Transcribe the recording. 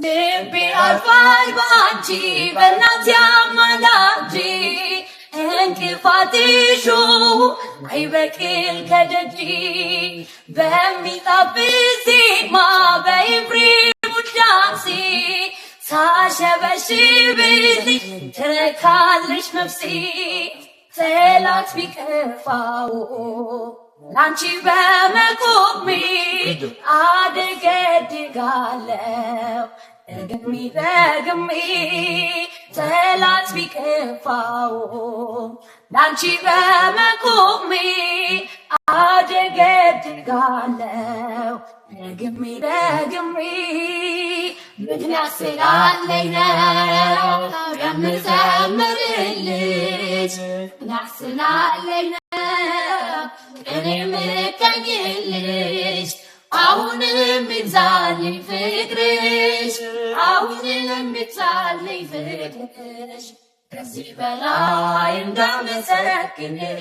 ልቤ አርፏል ባንቺ በእናት ያማላንጂ እንቅፋትሹ አይበቅል ከደጅ በሚጣፍጥ ዜማ በኤፍሬም ውዳሴ ሳሸበሽብልሽ ትረካለሽ ነፍሴ ጠላት ቢከፋው ላንቺ በመቆሜ አደገድጋለሁ ደግሜ ደግሜ ጠላት ቢከፋው ላንቺ በመቆሜ አደገድጋለሁ ደግሜ ደግሜ ምክንያት ስላለኝ ነው የምዘምርልሽ ምክንያት ስላለኝ ነው እኔ የምቀኝልሽ አሁንም ይብዛልኝ ፍቅርሽ አሁንም ይብዛልኝ ፍቅርሽ ከዚህ በላይ እንዳመሰግንሽ